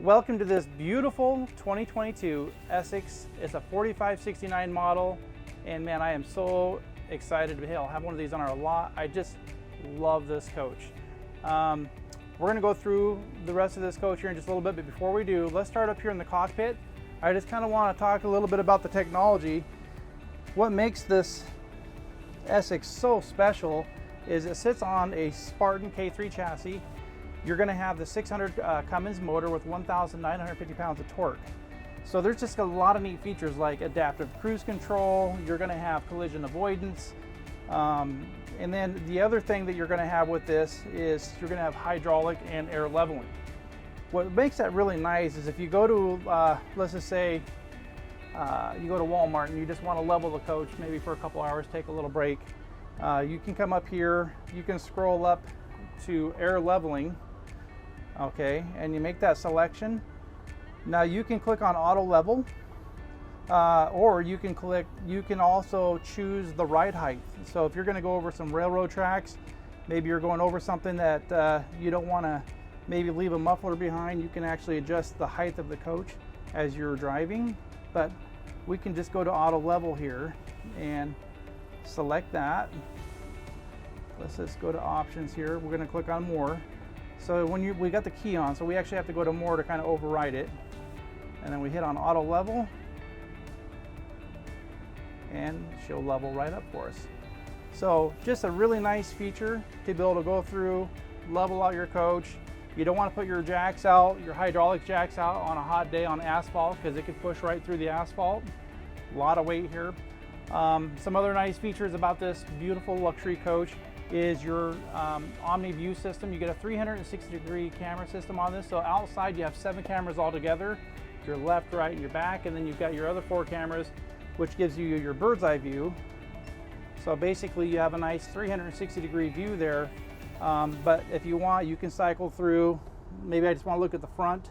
welcome to this beautiful 2022 Essex. It's a 4569 model, and man, I am so excited to have one of these on our lot. I just love this coach. We're going to go through the rest of this coach here in just a little bit, but before we do, let's start up here in the cockpit. I just kind of want to talk a little bit about the technology. What makes this Essex so special is it sits on a Spartan K3 chassis. You're going to have the 600 Cummins motor with 1,950 pounds of torque. So there's just a lot of neat features like adaptive cruise control. You're going to have collision avoidance. And then the other thing that you're going to have with this is you're going to have hydraulic and air leveling. What makes that really nice is if you go to, let's just say, you go to Walmart and you just want to level the coach maybe for a couple hours, take a little break. You can come up here, you can scroll up to air leveling. Okay, and you make that selection. Now you can click on auto level, or you can also choose the ride height. So if you're going to go over some railroad tracks, maybe you're going over something that you don't want to maybe leave a muffler behind, you can actually adjust the height of the coach as you're driving. But we can just go to auto level here and select that. Let's just go to options here. We're going to click on more. So when we got the key on, so we actually have to go to more to kind of override it. And then we hit on auto level, and she'll level right up for us. So just a really nice feature to be able to go through, level out your coach. You don't want to put your jacks out, your hydraulic jacks out on a hot day on asphalt because it could push right through the asphalt. A lot of weight here. Some other nice features about this beautiful luxury coach is your Omni View system. You get a 360-degree camera system on this. So outside you have 7 cameras altogether, your left, right, and your back, and then you've got your other 4 cameras, which gives you your bird's eye view. So basically you have a nice 360-degree view there. But if you want, you can cycle through. Maybe I just want to look at the front.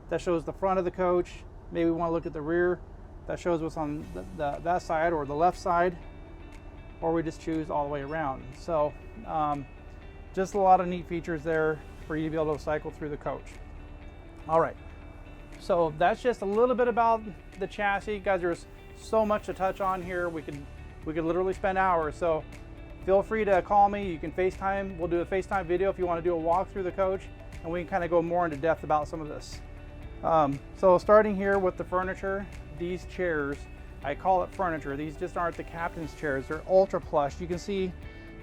That shows the front of the coach. Maybe we want to look at the rear. That shows what's on that side or the left side. Or we just choose all the way around. So just a lot of neat features there for you to be able to cycle through the coach. All right, so that's just a little bit about the chassis. Guys, there's so much to touch on here. We could literally spend hours. So feel free to call me. You can FaceTime. We'll do a FaceTime video if you want to do a walk through the coach, and we can kind of go more into depth about some of this. So starting here with the furniture, these chairs, I call it furniture. These just aren't the captain's chairs. They're ultra plush. You can see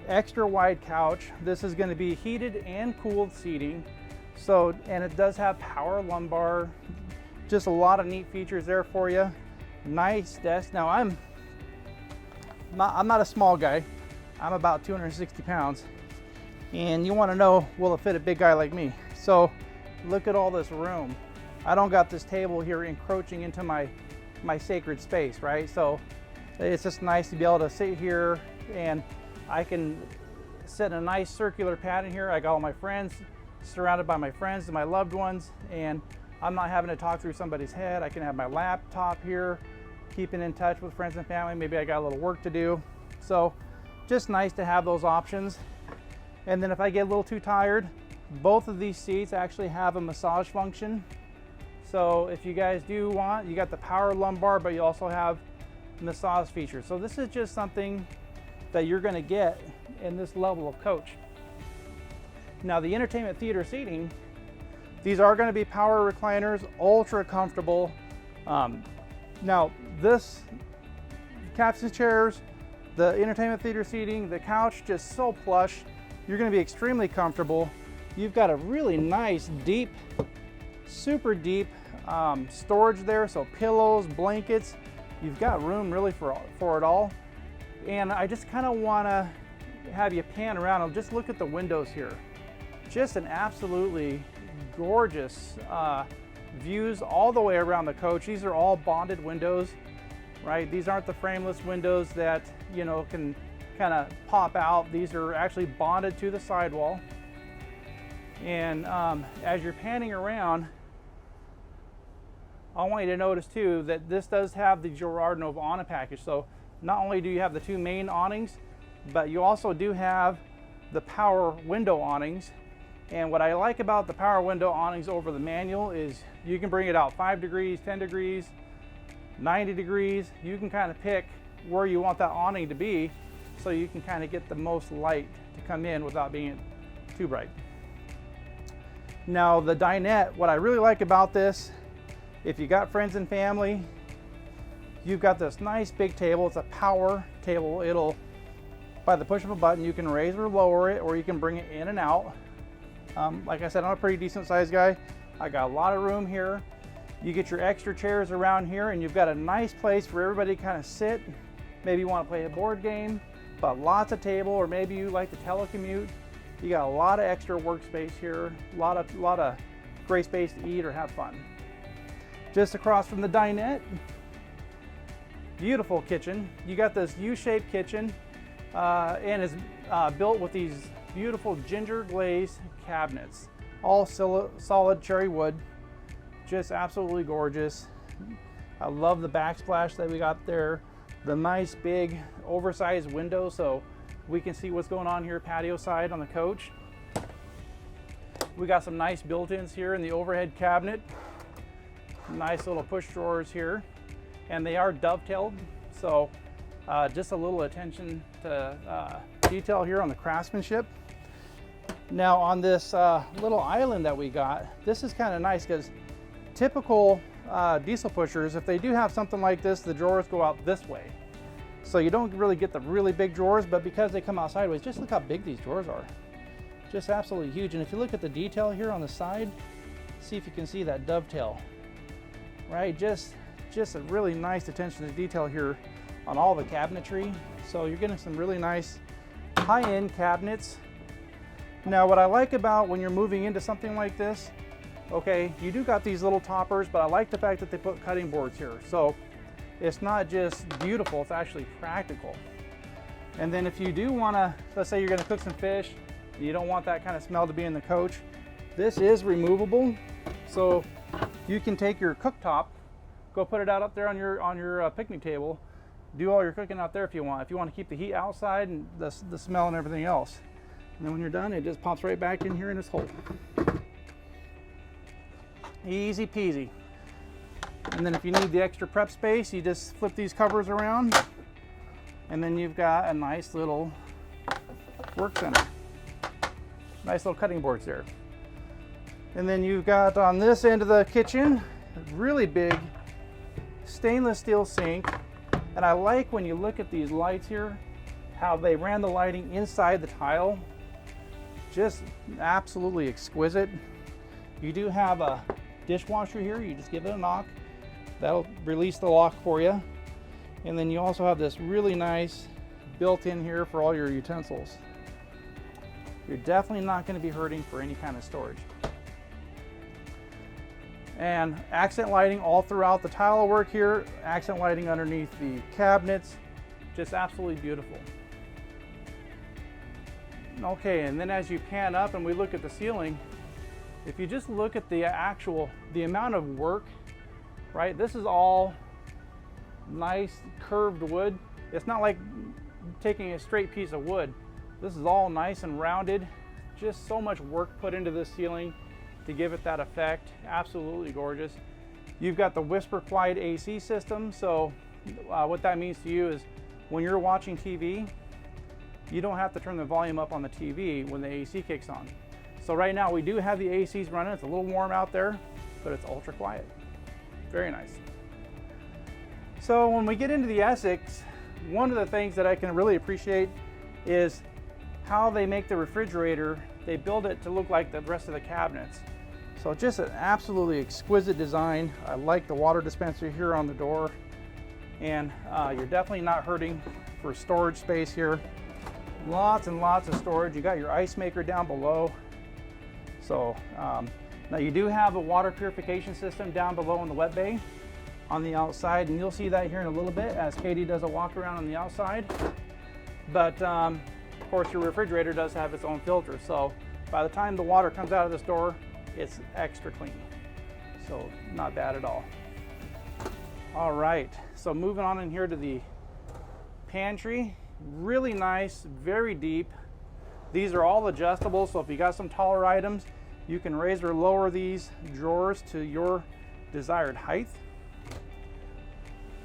extra wide couch. This is going to be heated and cooled seating. So, and it does have power lumbar. Just a lot of neat features there for you. Nice desk. Now I'm not a small guy. I'm about 260 pounds. And you want to know, will it fit a big guy like me? So look at all this room. I don't got this table here encroaching into my sacred space, right? So it's just nice to be able to sit here, and I can sit in a nice circular pattern here. I got all my friends, surrounded by my friends and my loved ones, and I'm not having to talk through somebody's head. I can have my laptop here, keeping in touch with friends and family. Maybe I got a little work to do. So just nice to have those options. And then if I get a little too tired, both of these seats actually have a massage function. So if you guys do want, you got the power lumbar, but you also have massage features. So this is just something that you're going to get in this level of coach. Now the entertainment theater seating, these are going to be power recliners, ultra comfortable. Now this captain's chairs, the entertainment theater seating, the couch, just so plush. You're going to be extremely comfortable. You've got a really nice, deep, super deep storage there. So pillows, blankets, you've got room really for it all. And I just kind of want to have you pan around and just look at the windows here. Just an absolutely gorgeous views all the way around the coach. These are all bonded windows, right? These aren't the frameless windows that, you know, can kind of pop out. These are actually bonded to the sidewall. And as you're panning around, I want you to notice too that this does have the Girard Nova awning package. So not only do you have the 2 main awnings, but you also do have the power window awnings And what I like about the power window awnings over the manual is you can bring it out 5 degrees, 10 degrees, 90 degrees. You can kind of pick where you want that awning to be so you can kind of get the most light to come in without being too bright. Now the dinette, what I really like about this, if you got friends and family, you've got this nice big table. It's a power table. It'll, by the push of a button, you can raise or lower it, or you can bring it in and out. Like I said, I'm a pretty decent sized guy. I got a lot of room here. You get your extra chairs around here, and you've got a nice place for everybody to kind of sit. Maybe you want to play a board game, but lots of table, or maybe you like to telecommute. You got a lot of extra workspace here, a lot of great space to eat or have fun. Just across from the dinette, beautiful kitchen. You got this U-shaped kitchen, and it's built with these beautiful ginger glazed cabinets, all solid cherry wood, just absolutely gorgeous. I love the backsplash that we got there, the nice big oversized window so we can see what's going on here patio side on the coach. We got some nice built-ins here in the overhead cabinet, nice little push drawers here, and they are dovetailed, so just a little attention to detail here on the craftsmanship. Now on this little island that we got, this is kind of nice because typical diesel pushers, if they do have something like this, the drawers go out this way. So you don't really get the really big drawers, but because they come out sideways, just look how big these drawers are. Just absolutely huge. And if you look at the detail here on the side, see if you can see that dovetail, right? Just a really nice attention to detail here on all the cabinetry. So you're getting some really nice high-end cabinets. Now what I like about when you're moving into something like this, okay, you do got these little toppers, but I like the fact that they put cutting boards here. So it's not just beautiful, it's actually practical. And then if you do want to, let's say you're going to cook some fish, and you don't want that kind of smell to be in the coach, this is removable. So you can take your cooktop, go put it out up there on your picnic table, do all your cooking out there if you want. If you want to keep the heat outside and the smell and everything else. And then when you're done, it just pops right back in here in this hole. Easy peasy. And then if you need the extra prep space, you just flip these covers around, and then you've got a nice little work center. Nice little cutting boards there. And then you've got on this end of the kitchen, a really big stainless steel sink. And I like when you look at these lights here, how they ran the lighting inside the tile. Just absolutely exquisite. You do have a dishwasher here. You just give it a knock. That'll release the lock for you. And then you also have this really nice built-in here for all your utensils. You're definitely not going to be hurting for any kind of storage. And accent lighting all throughout the tile work here, accent lighting underneath the cabinets, just absolutely beautiful. Okay, and then as you pan up and we look at the ceiling, if you just look at the amount of work, right? This is all nice curved wood. It's not like taking a straight piece of wood. This is all nice and rounded. Just so much work put into this ceiling to give it that effect. Absolutely gorgeous. You've got the whisper quiet AC system. So what that means to you is when you're watching TV, you don't have to turn the volume up on the TV when the AC kicks on. So right now we do have the ACs running. It's a little warm out there, but it's ultra quiet. Very nice. So when we get into the Essex, one of the things that I can really appreciate is how they make the refrigerator. They build it to look like the rest of the cabinets. So just an absolutely exquisite design. I like the water dispenser here on the door, and you're definitely not hurting for storage space here. Lots and lots of storage. You got your ice maker down below. So now you do have a water purification system down below in the wet bay on the outside, and you'll see that here in a little bit as Katie does a walk around on the outside. But of course your refrigerator does have its own filter, so by the time the water comes out of this door, it's extra clean. So not bad at all. All right, so moving on in here to the pantry. Really nice, very deep. These are all adjustable, so if you got some taller items, you can raise or lower these drawers to your desired height.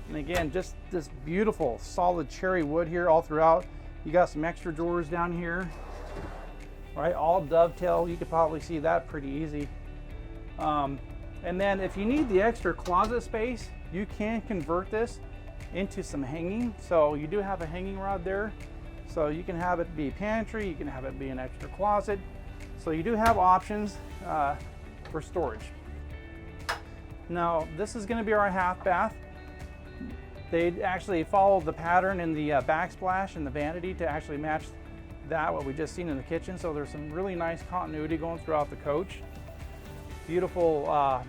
And again, just this beautiful solid cherry wood here all throughout. You got some extra drawers down here, right? All dovetail. You could probably see that pretty easy. And then if you need the extra closet space, you can convert this into some hanging. So you do have a hanging rod there. So you can have it be pantry, you can have it be an extra closet. So you do have options for storage. Now this is going to be our half bath. They actually follow the pattern in the backsplash and the vanity to actually match that what we just seen in the kitchen. So there's some really nice continuity going throughout the coach. Beautiful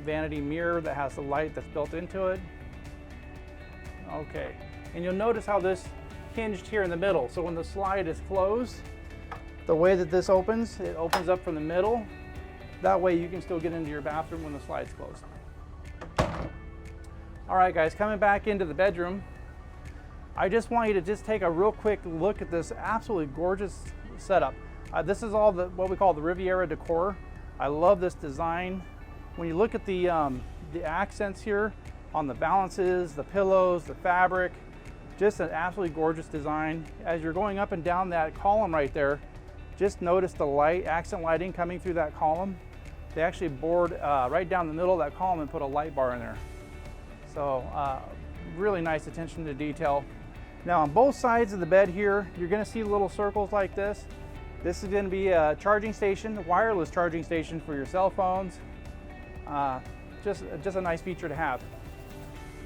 vanity mirror that has the light that's built into it. Okay, and you'll notice how this hinged here in the middle. So when the slide is closed, the way that this opens, it opens up from the middle. That way you can still get into your bathroom when the slide's closed. All right guys, coming back into the bedroom, I just want you to just take a real quick look at this absolutely gorgeous setup. This is all what we call the Riviera decor. I love this design. When you look at the accents here on the valances, the pillows, the fabric, just an absolutely gorgeous design. As you're going up and down that column right there, just notice the light, accent lighting coming through that column. They actually bored right down the middle of that column and put a light bar in there. So really nice attention to detail. Now on both sides of the bed here, you're going to see little circles like this. This is going to be a charging station, a wireless charging station for your cell phones. Just a nice feature to have.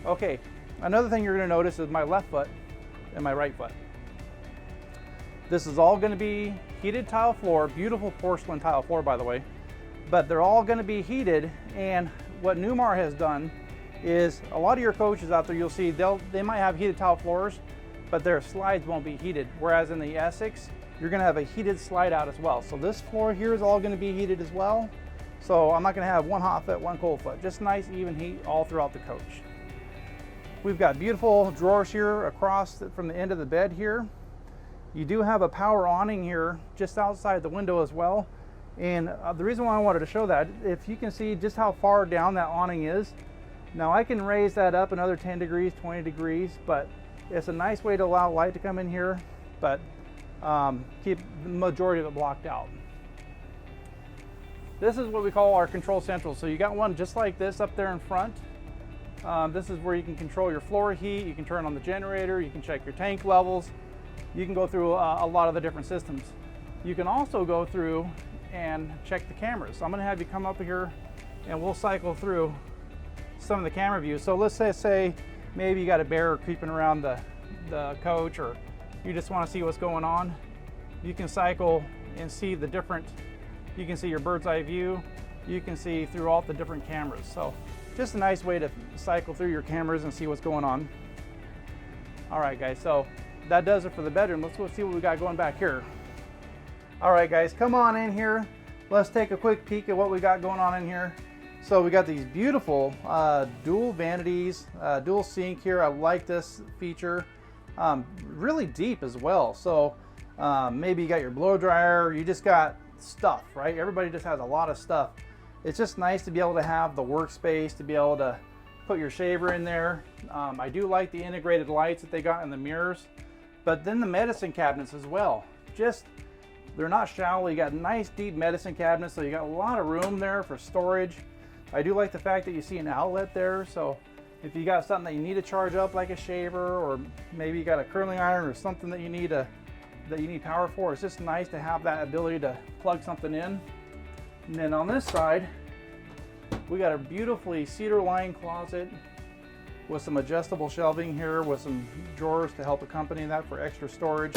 Okay, another thing you're going to notice is my left foot and my right foot. This is all going to be heated tile floor, beautiful porcelain tile floor by the way, but they're all going to be heated. And what Newmar has done is a lot of your coaches out there, you'll see they might have heated tile floors, but their slides won't be heated. Whereas in the Essex, you're going to have a heated slide out as well. So this floor here is all going to be heated as well. So I'm not going to have one hot foot, one cold foot, just nice even heat all throughout the coach. We've got beautiful drawers here across from the end of the bed here. You do have a power awning here just outside the window as well. And the reason why I wanted to show that, if you can see just how far down that awning is. Now I can raise that up another 10 degrees, 20 degrees, but it's a nice way to allow light to come in here, but keep the majority of it blocked out. This is what we call our control central. So you got one just like this up there in front. This is where you can control your floor heat, you can turn on the generator, you can check your tank levels, you can go through a lot of the different systems. You can also go through and check the cameras. So I'm going to have you come up here and we'll cycle through some of the camera views. So let's say maybe you got a bear creeping around the coach, or you just want to see what's going on. You can cycle and see the different, you can see your bird's eye view, you can see through all the different cameras. So just a nice way to cycle through your cameras and see what's going on. All right guys, so that does it for the bedroom. Let's go see what we got going back here. All right guys, come on in here. Let's take a quick peek at what we got going on in here. So we got these beautiful dual vanities, dual sink here. I like this feature. Really deep as well. So maybe you got your blow dryer, you just got stuff, right? Everybody just has a lot of stuff. It's just nice to be able to have the workspace, to be able to put your shaver in there. I do like the integrated lights that they got in the mirrors, but then the medicine cabinets as well. They're not shallow. You got nice deep medicine cabinets, so you got a lot of room there for storage. I do like the fact that you see an outlet there, so if you got something that you need to charge up like a shaver, or maybe you got a curling iron or something that you need power for, it's just nice to have that ability to plug something in. And then on this side, we got a beautifully cedar lined closet with some adjustable shelving here with some drawers to help accompany that for extra storage.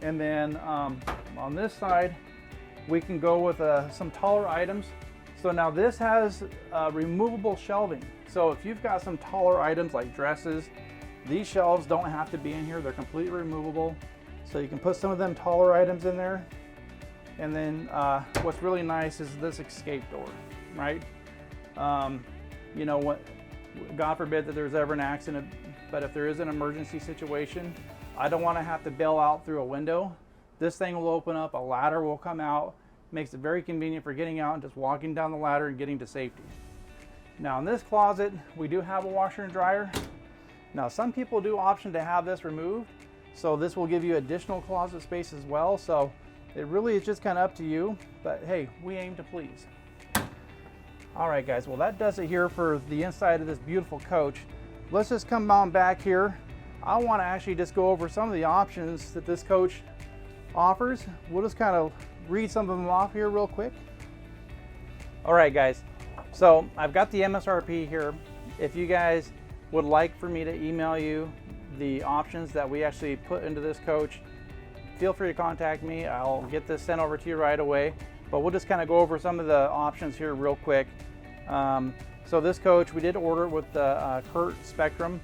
And then on this side, we can go with some taller items. So now this has removable shelving. So if you've got some taller items like dresses, these shelves don't have to be in here. They're completely removable. So you can put some of them taller items in there. And then what's really nice is this escape door, right? You know what? God forbid that there's ever an accident, but if there is an emergency situation, I don't want to have to bail out through a window. This thing will open up, a ladder will come out, makes it very convenient for getting out and just walking down the ladder and getting to safety. Now in this closet, we do have a washer and dryer. Now some people do option to have this removed, so this will give you additional closet space as well. So it really is just kind of up to you, but hey, we aim to please. All right guys, well that does it here for the inside of this beautiful coach. Let's just come on back here. I want to actually just go over some of the options that this coach offers. We'll just kind of read some of them off here real quick. All right guys, so I've got the MSRP here. If you guys would like for me to email you the options that we actually put into this coach, feel free to contact me. I'll get this sent over to you right away, but we'll just kind of go over some of the options here real quick. So this coach, we did order with the Curt Spectrum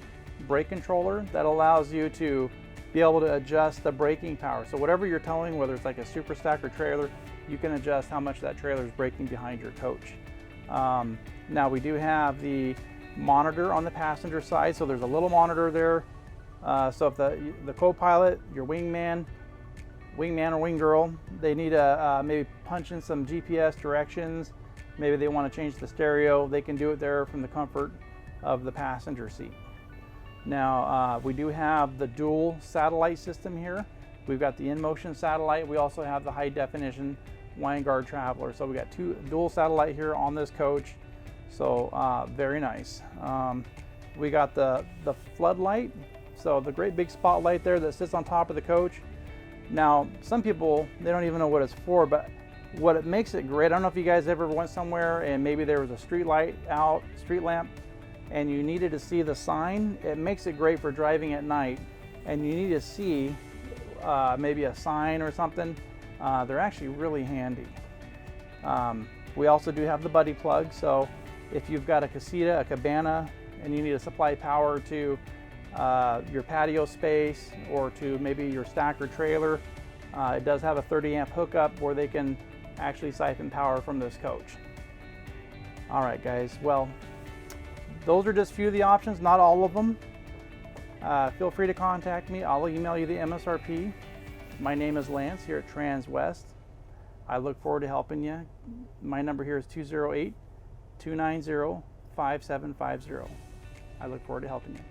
brake controller that allows you to be able to adjust the braking power. So whatever you're towing, whether it's like a super stack or trailer, you can adjust how much that trailer is braking behind your coach. Now we do have the monitor on the passenger side, so there's a little monitor there. So if the co-pilot, your wingman or wing-girl, they need to maybe punch in some GPS directions, maybe they want to change the stereo, they can do it there from the comfort of the passenger seat. Now we do have the dual satellite system here. We've got the in-motion satellite. We also have the high definition Winegard Traveler. So we got two dual satellite here on this coach. So very nice. We got the floodlight. So the great big spotlight there that sits on top of the coach. Now some people, they don't even know what it's for, but what it makes it great, I don't know if you guys ever went somewhere and maybe there was a street light out, street lamp, and you needed to see the sign. It makes it great for driving at night and you need to see maybe a sign or something. They're actually really handy. We also do have the buddy plug, so if you've got a casita, a cabana, and you need to supply power to your patio space or to maybe your stacker trailer, it does have a 30 amp hookup where they can actually siphon power from this coach. All right guys, well, those are just a few of the options, not all of them. Feel free to contact me. I'll email you the MSRP. My name is Lance here at Transwest. I look forward to helping you. My number here is 208-290-5750. I look forward to helping you.